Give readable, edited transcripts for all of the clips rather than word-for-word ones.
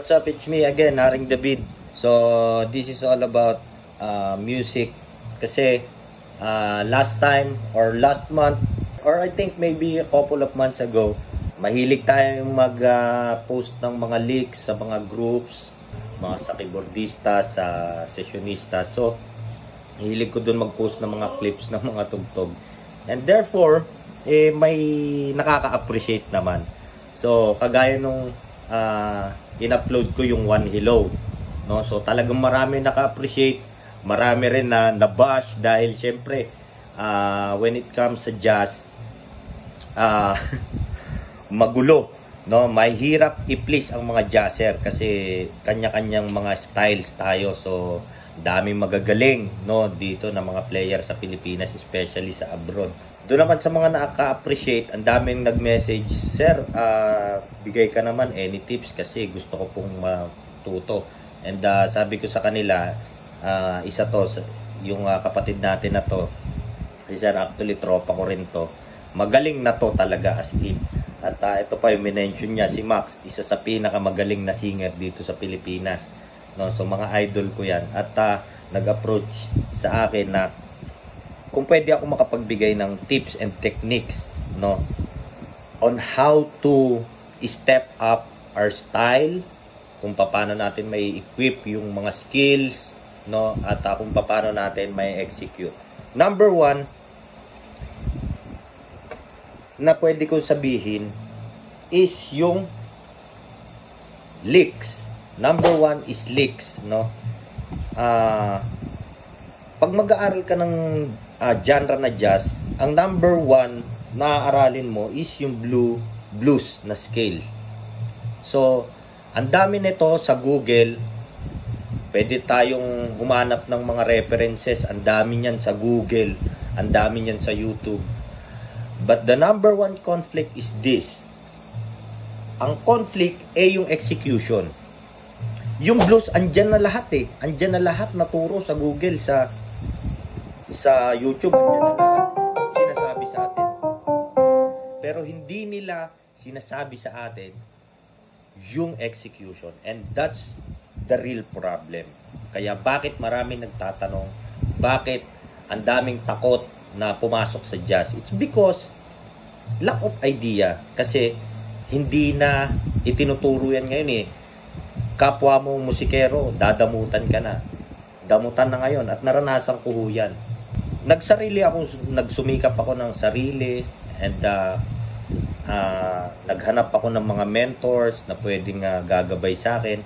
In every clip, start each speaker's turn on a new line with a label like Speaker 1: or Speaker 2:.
Speaker 1: what's up? It's me again, Haring David. So, this is all about music. Kasi, last time or last month, or I think maybe a couple of months ago, mahilig tayong mag-post ng mga leaks sa mga groups, mga sa keyboardista, sa sessionista. So, hilig ko dun mag-post ng mga clips ng mga tugtog. And therefore, may nakaka-appreciate naman. So, kagaya nung in-upload ko yung One Hello, no? So talagang marami naka-appreciate, marami rin na nabash dahil syempre when it comes sa jazz, magulo, no? May hirap i-please ang mga jazzer kasi kanya-kanyang mga styles tayo. So daming magagaling, no, dito na mga player sa Pilipinas, especially sa abroad. Doon naman sa mga nakaka-appreciate, ang daming nag-message, Sir, bigay ka naman any tips kasi gusto ko pong matuto. And sabi ko sa kanila, isa to, yung kapatid natin na to, Sir, actually tropa ko rin to. Magaling na to talaga as in. At ito pa yung minention niya, si Max, isa sa pinakamagaling na singer dito sa Pilipinas. No? So mga idol ko yan. At nag-approach sa akin na kung pwede ako makapagbigay ng tips and techniques, no, on how to step up our style, kung paano natin may equip yung mga skills, no, at kung paano natin may execute. Number one na pwede ko sabihin is yung licks. Number one is licks, no. Pag mag-aaral ka ng genre na jazz, ang number one na aaralin mo is yung blues na scale. So, ang dami nito sa Google. Pwede tayong humanap ng mga references. Ang dami niyan sa Google. Ang dami niyan sa YouTube. But the number one conflict is this. Ang conflict ay yung execution. Yung blues, andyan na lahat eh. Andyan na lahat naturo sa Google, sa YouTube, andyan na lahat sinasabi sa atin. Pero hindi nila sinasabi sa atin yung execution. And that's the real problem. Kaya bakit marami nagtatanong, bakit ang daming takot na pumasok sa jazz? It's because lack of idea. Kasi hindi na itinuturo yan ngayon eh. Kapwa mong musikero, dadamutan ka na. Damutan na ngayon at naranasan ko yan. Nagsumikap ako ng sarili and naghanap ako ng mga mentors na pwedeng gagabay sa akin.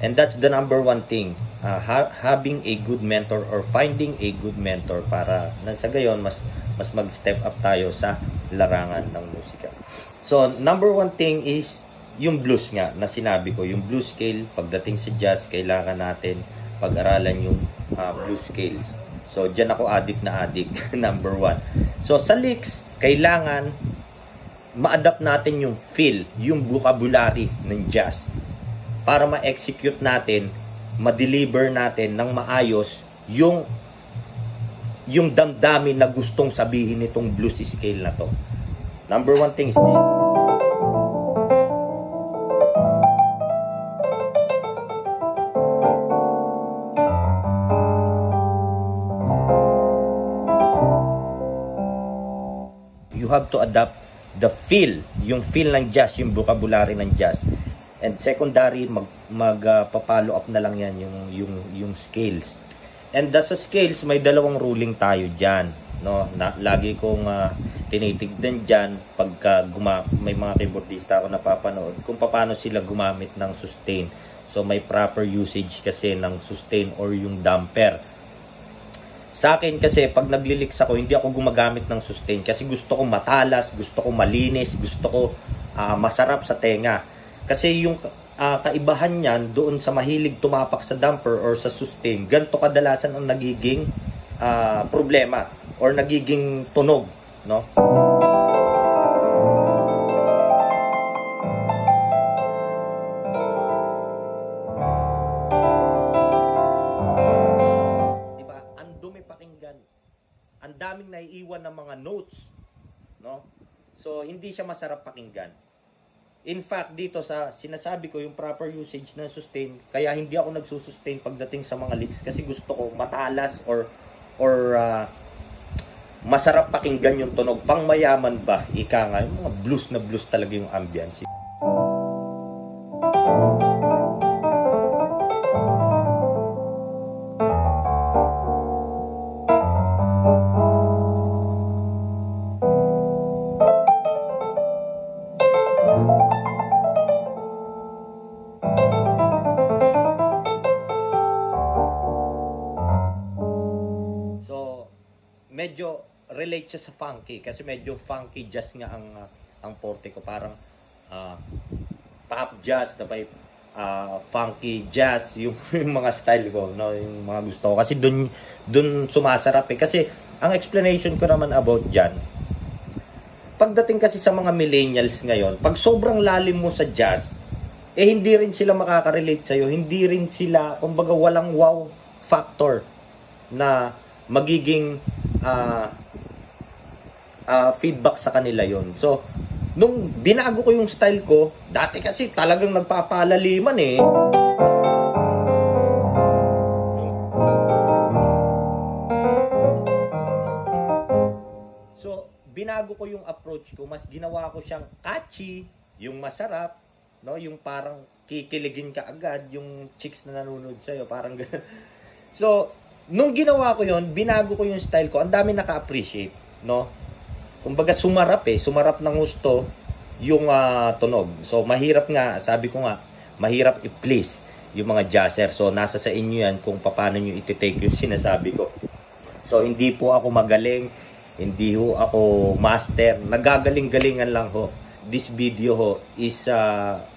Speaker 1: And that's the number one thing. Having a good mentor or finding a good mentor para sa gayon mas mag-step up tayo sa larangan ng musika. So, number one thing is yung blues nga na sinabi ko, yung blues scale. Pagdating sa jazz, kailangan natin pag-aralan yung blues scales. So, dyan ako addict na addict. Number one. So, sa licks, kailangan ma-adapt natin yung feel, yung vocabulary ng jazz para ma-execute natin, ma-deliver natin ng maayos yung damdamin na gustong sabihin nitong blues scale na to. Number one thing is this. You have to adapt the feel, yung feel ng jazz, yung vocabulary ng jazz. And secondary, magpa-follow up na lang yan yung scales. And sa scales, may dalawang ruling tayo diyan, no? Lagi kong tinitignan diyan pagka may mga keyboardista ako napapanood kung paano sila gumamit ng sustain. So may proper usage kasi ng sustain or yung damper. Sa akin kasi, pag nagliliks ako, hindi ako gumagamit ng sustain kasi gusto ko matalas, gusto ko malinis, gusto ko masarap sa tenga. Kasi yung kaibahan niyan doon sa mahilig tumapak sa damper or sa sustain, ganito kadalasan ang nagiging problema or nagiging tunog, no? Ang daming naiiwan ng mga notes, no? So hindi siya masarap pakinggan. In fact, dito sa sinasabi ko yung proper usage ng sustain, kaya hindi ako nagsusustain pagdating sa mga licks kasi gusto ko matalas or masarap pakinggan yung tunog. Pang mayaman ba? Ika nga, yung mga blues na blues talaga yung ambience. Medyo relate siya sa funky kasi medyo funky jazz nga ang forte ko, parang pop jazz na may funky jazz yung, yung mga style ko, no, yung mga gusto ko kasi dun sumasarap kasi ang explanation ko naman about dyan, pagdating kasi sa mga millennials ngayon, pag sobrang lalim mo sa jazz, hindi rin sila makaka-relate sa'yo, hindi rin sila, kumbaga walang wow factor na magiging feedback sa kanila yon. So, nung binago ko yung style ko, dati kasi talagang nagpapalaliman eh. So, binago ko yung approach ko, mas ginawa ko siyang catchy, yung masarap, no, yung parang kikiligin ka agad, yung chicks na nanonood sa'yo, parang gano'n. So, nung ginawa ko yon, binago ko yung style ko, ang dami naka-appreciate, no? Kumbaga sumarap ng gusto yung tunog. So mahirap nga, sabi ko nga, mahirap i-please yung mga jazzer. So nasa sa inyo yan kung paano nyo iti-take yung sinasabi ko. So hindi po ako magaling, hindi ho ako master, nagagaling-galingan lang ho. This video ho is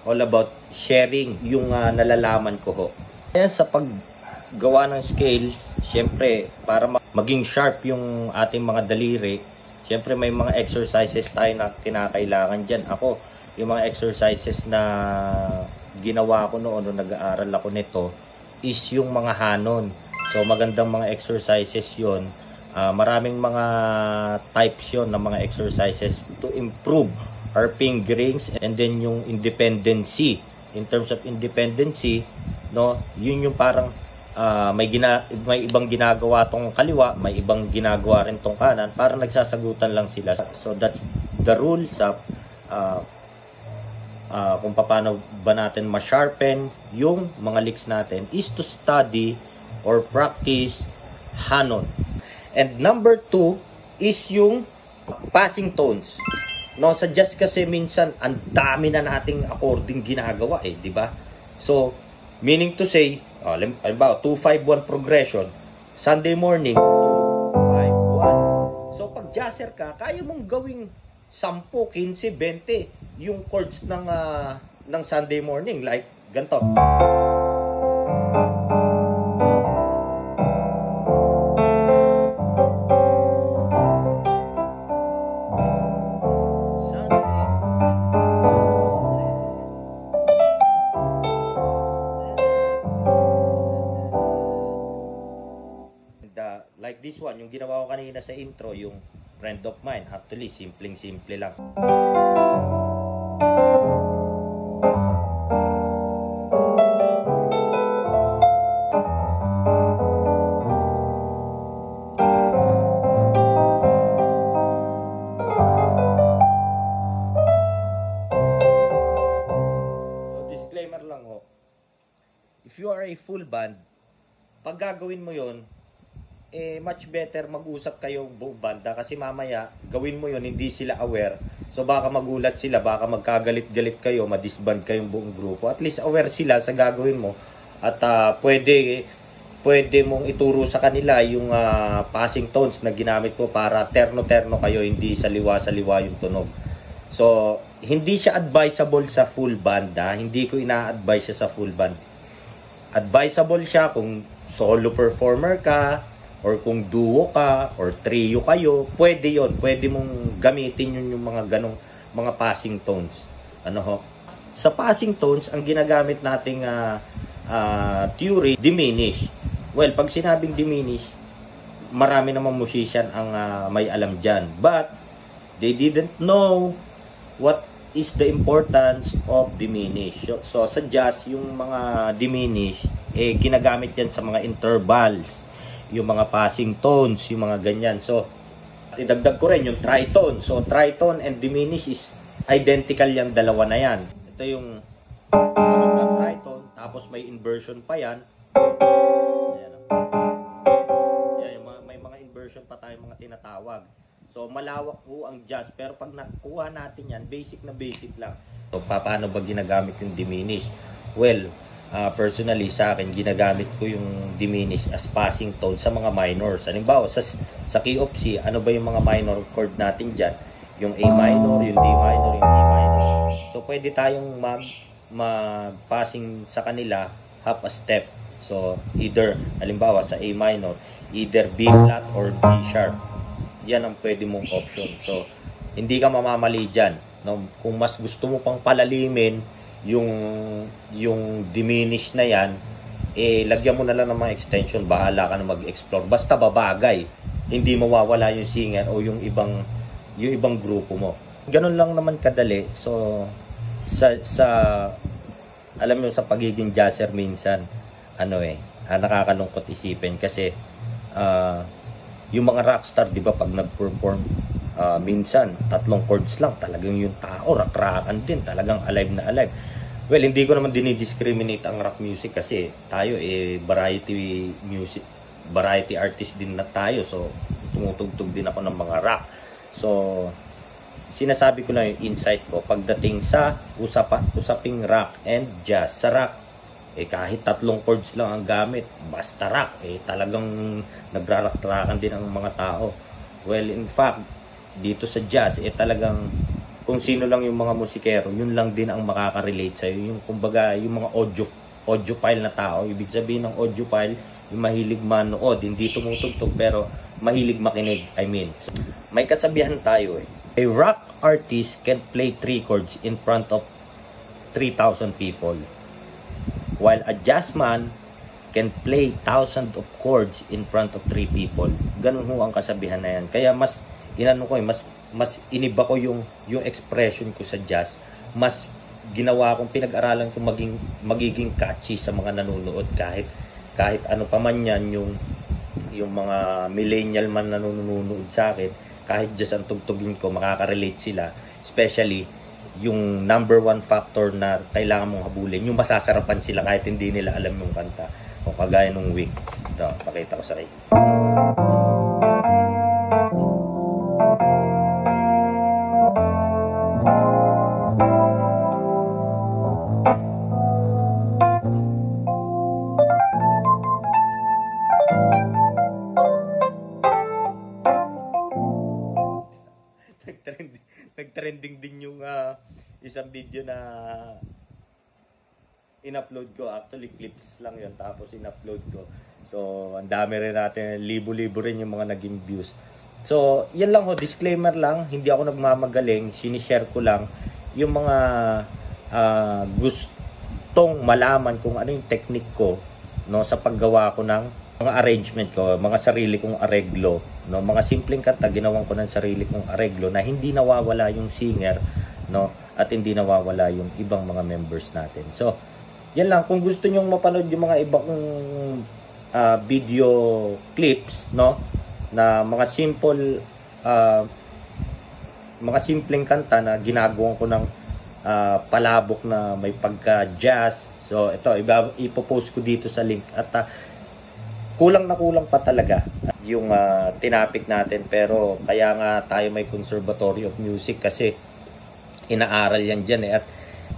Speaker 1: all about sharing yung nalalaman ko ho. Ayan, sa paggawa ng scales, syempre para maging sharp yung ating mga daliri, syempre may mga exercises tayo na kinakailangan dyan. Ako, yung mga exercises na ginawa ko noon nung nag-aaral ako nito is yung mga hanon. So magandang mga exercises yon. Maraming mga types yon ng mga exercises to improve our fingerings, and then yung independency. In terms of independency, no, yun yung parang may ibang ginagawa tong kaliwa, may ibang ginagawa rin tong kanan, para nagsasagutan lang sila. So that's the rule sa kung paano ba natin ma-sharpen yung mga licks natin is to study or practice hanon. And number 2 is yung passing tones. No, sa jazz kasi minsan ang dami na nating according ginagawa di ba? So meaning to say, halimbawa 2-5-1 progression, Sunday morning 2-5-1. So pag jazzer ka, kaya mong gawing 10, 15, 20 yung chords ng Sunday morning, like ganito. Like this one, yung ginawa ko kanina sa intro, yung Friend of Mine, actually simpleng-simple lang. So disclaimer lang ho, if you are a full band, pag gagawin mo yon, much better mag-usap kayo buong banda, kasi mamaya gawin mo yon hindi sila aware, so baka magulat sila, baka magkagalit-galit kayo, madisband kayong buong grupo. At least aware sila sa gagawin mo, at pwede mong ituro sa kanila yung passing tones na ginamit mo para terno-terno kayo, hindi saliwa-saliwa yung tunog. So hindi siya advisable sa full band, hindi ko ina-advise siya sa full band. Advisable siya kung solo performer ka, or kung duo ka, or trio kayo, pwede yon. Pwede mong gamitin yun, yung mga ganong mga passing tones. Ano ho? Sa passing tones, ang ginagamit nating theory, diminish. Well, pag sinabing diminish, marami namang musician ang may alam dyan. But, they didn't know what is the importance of diminish. So sa jazz, yung mga diminish, ginagamit yan sa mga intervals, yung mga passing tones, yung mga ganyan. So, idagdag ko rin yung tritone. So, tritone and diminish is identical yung dalawa na yan. Ito yung tunog ng tritone, tapos may inversion pa yan. Ayan. Ayan, may mga inversion pa tayo, mga tinatawag. So, malawak po ang jazz. Pero pag nakuha natin yan, basic na basic lang. So, paano ba ginagamit yung diminish? Well, personally sa akin, ginagamit ko yung diminish as passing tone sa mga minors. Halimbawa, sa key of C, ano ba yung mga minor chord natin dyan? Yung A minor, yung D minor, yung E minor. So, pwede tayong mag-passing sa kanila half a step. So, either, halimbawa, sa A minor, either B flat or D sharp. Yan ang pwede mong option. So, hindi ka mamamali dyan. No? Kung mas gusto mo pang palalimin yung diminish na yan, lagyan mo na lang ng mga extension. Bahala ka na mag-explore. Basta babagay. Hindi mawawala yung singer o yung ibang grupo mo. Ganun lang naman kadali. So, alam mo, sa pagiging jazzer minsan, nakakalungkot isipin kasi, yung mga rockstar, di ba, pag nag-perform, minsan, 3 chords lang, talagang yung tao, rakrakan din, talagang alive na alive. Well, hindi ko naman dinidiscriminate ang rock music kasi tayo, variety music, variety artist din na tayo, so, tumutugtog din ako ng mga rock. So, sinasabi ko lang yung insight ko, pagdating sa usaping rock and jazz. Sa rock, kahit 3 chords lang ang gamit, basta rock, talagang nagrarak-rakan din ang mga tao. Well, in fact, dito sa jazz, talagang kung sino lang yung mga musikero, yun lang din ang makaka-relate sa'yo. Yung, kumbaga, yung mga audiophile na tao, ibig sabihin ng audiophile, yung mahilig manood, hindi tumutugtog, pero mahilig makinig, So, may kasabihan tayo A rock artist can play 3 chords in front of 3,000 people. While a jazzman can play thousands of chords in front of 3 people. Ganun ho ang kasabihan na yan. Kaya mas iniba ko yung expression ko sa jazz. Mas ginawa kong pinag-aralan ko magiging catchy sa mga nanonood kahit ano pa man yan yung mga millennial man na nanonood sa akin, kahit jazz ang tugtugin ko, makaka-relate sila. Especially yung number 1 factor na kailangan mong habulin, yung masasarapan sila kahit hindi nila alam yung kanta. O kagaya nung week. Ito, pakita ko sa kayo. Nag-trending din yung isang video na in-upload ko. Actually, clips lang yun. Tapos in-upload ko. So, ang dami rin natin. Libo-libo rin yung mga naging views. So, yan lang ho. Disclaimer lang. Hindi ako nagmamagaling. Sinishare ko lang yung mga gustong malaman kung ano yung technique ko, no, sa paggawa ko ng mga arrangement ko, mga sarili kong areglo, no, mga simpleng kanta, ginawan ko ng sarili kong areglo na hindi nawawala yung singer, no, at hindi nawawala yung ibang mga members natin. So, yan lang. Kung gusto nyong mapanood yung mga ibang video clips, no, na mga simpleng kanta na ginagawa ko ng palabok na may pagka-jazz. So, ito, ipopost ko dito sa link. At kulang na kulang pa talaga yung tinapik natin. Pero kaya nga tayo may Conservatory of Music kasi inaaral yan dyan. At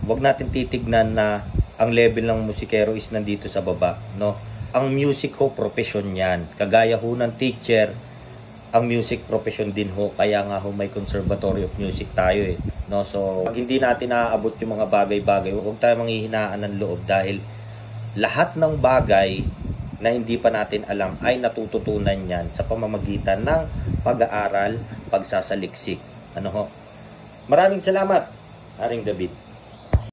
Speaker 1: wag natin titignan na ang level ng musikero is nandito sa baba. No? Ang music ho, profession yan. Kagaya ho ng teacher, ang music profession din ho. Kaya nga ho may Conservatory of Music tayo . No? So, pag hindi natin naaabot yung mga bagay-bagay, huwag tayo manghihinaan ng loob dahil lahat ng bagay na hindi pa natin alam ay natututunan yan sa pamamagitan ng pag-aaral, pagsasaliksik. Ano ho? Maraming salamat, Haring David.